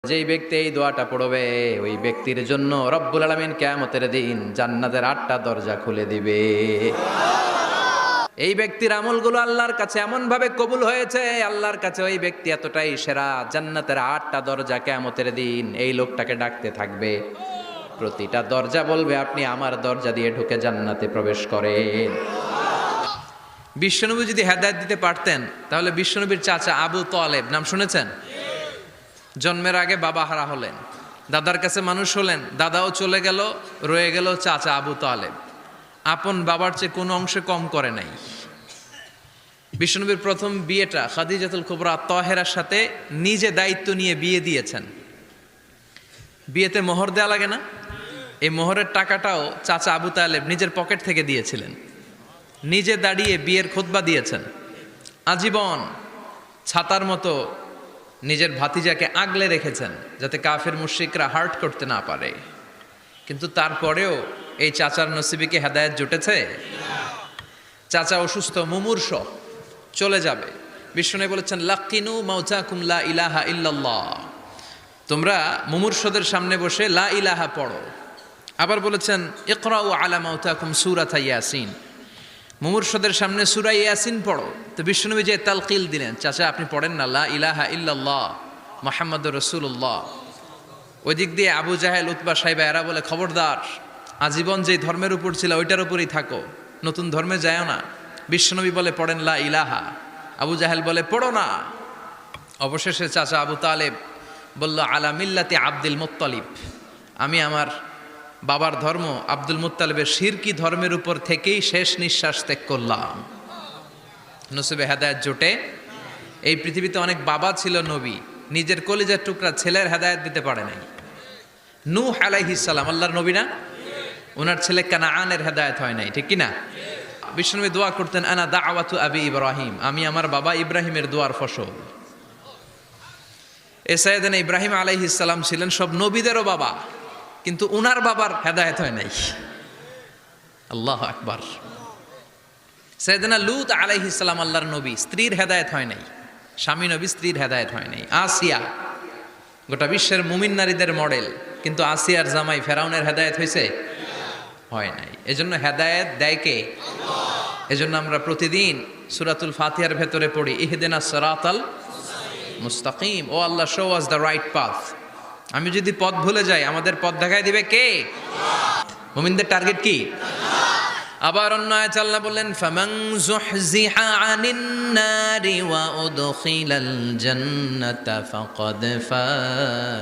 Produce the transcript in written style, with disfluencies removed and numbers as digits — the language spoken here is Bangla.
যেই ব্যক্তি এই দোয়াটা পড়বে ওই ব্যক্তির জন্য রব্বুল আলামিন কিয়ামতের দিন জান্নাতের 8টা দরজা খুলে দিবে। এই ব্যক্তির আমলগুলো আল্লাহর কাছে এমন ভাবে কবুল হয়েছে, আল্লাহর কাছে ওই ব্যক্তি এতটাই সেরা, জান্নাতের 8টা দরজা কিয়ামতের দিন এই লোকটাকে ডাকতে থাকবে। প্রতিটা দরজা বলবে, আপনি আমার দরজা দিয়ে ঢুকে জান্নাতে প্রবেশ করেন। বিশ্বনবী যদি হেদায়েত দিতে পারতেন তাহলে বিশ্বনবীর চাচা আবু তালেব, নাম শুনেছেন? জন্মের আগে বাবা হারা হলেন, দাদার কাছে মানুষ হলেন, দাদাও চলে গেল, রয়ে গেল চাচা আবু তালেব। আপন বাবার চেয়ে কোনো অংশে কম করে নাই। বিশ্বনবীর প্রথম বিয়েটা খাদিজাতুল কুবরা তাহেরার সাথে নিজে দায়িত্ব নিয়ে বিয়ে দিয়েছেন। বিয়েতে মোহর দেওয়া লাগে না? এই মোহরের টাকাটাও চাচা আবু তালেব নিজের পকেট থেকে দিয়েছিলেন। নিজে দাঁড়িয়ে বিয়ের খুতবা দিয়েছেন। আজীবন ছাতার মতো নিজের ভাতিজাকে আগলে রেখেছেন যাতে কাফের মুশরিকরা হার্ট করতে না পারে। কিন্তু তারপরেও এই চাচার নসিবে কি হেদায়েত জুটেছে? চাচা অসুস্থ, মুমূর্ষ, চলে যাবে। বিশ্বনবী বলেছেন, লাকিনু মাউতাকুম লা ইলাহা ইল্লাল্লাহ, তোমরা মুমূর্ষদের সামনে বসে লা ইলাহা পড়ো। আবার বলেছেন, ইকরাউ আলা মাউতাকুম সূরাতা ইয়াসিন, মুমূর্ষদের সামনে সূরা ইয়াসিন পড়ো। তো বিশ্বনবী যে তালকিল দিলেন, চাচা আপনি পড়েন না লা ইলাহা ইল্লাল্লাহ মুহাম্মাদুর রাসূলুল্লাহ। ওই দিক দিয়ে আবু জাহেল, উতবা, সাইবা এরা বলে, খবরদার, আজীবন যে ধর্মের উপর ছিল ওইটার উপরই থাকো, নতুন ধর্মে যায়ও না। বিশ্বনবী বলে, পড়েন লা ইলাহা। আবু জাহেল বলে, পড়ো না। অবশেষে চাচা আবু তালেব বলল, আলা মিল্লাতি আব্দুল মুত্তালিব, আমি আমার বাবার ধর্ম আব্দুল মুত্তালিবের শিরকি ধর্মের উপর থেকেই শেষ নিঃশ্বাস ত্যাগ করলাম। নসিবে হেদায়েত জোটে? এই পৃথিবীতে অনেক বাবা ছিল নবী, নিজের কলিজার টুকরা ছেলের হেদায়েত দিতে পারে নাই। নূহ আলাইহিস সালাম আল্লাহর নবী না? ওনার ছেলে কানাআনের হেদায়েত হয় নাই, ঠিক কি না? বিশ্বনবী দোয়া করতেন, আনা দাওয়াতু আবি ইব্রাহিম, আমি আমার বাবা ইব্রাহিমের দোয়ার ফসল। সাইয়েদনা ইব্রাহিম আলাইহিস সালাম ছিলেন সব নবীদেরও বাবা, কিন্তু উনার বাবার হেদায়েত হয় নাই। আল্লাহু আকবার। সাইয়েদনা লূত আলাইহিস সালাম আল্লাহর নবী, স্ত্রীর হেদায়েত হয় নাই। স্বামী নবী, স্ত্রীর হেদায়েত হয় নাই। আসিয়া গোটা বিশ্বের মুমিন নারীদের মডেল, কিন্তু আসিয়ার জামাই ফেরাউনের হেদায়েত হয়েছে? হয় নাই। এজন্য হেদায়েত দেয় কে? আল্লাহ। এজন্য আমরা প্রতিদিন সূরাতুল ফাতিহার ভেতরে পড়ি, ইহদিনাস সিরাতাল মুস্তাকিম, O Allah show us the right path. আমি যদি পথ ভুলে যাই, আমাদের পথ দেখায় দিবে কে? আল্লাহ। মুমিনদের টার্গেট কি? আল্লাহ। আবার অন্য আয়াতে আল্লাহ বললেন, ফামান যুহজিহা আনিন নারি ওয়া উদখিলাল জান্নাতা ফাকাদ ফাজ।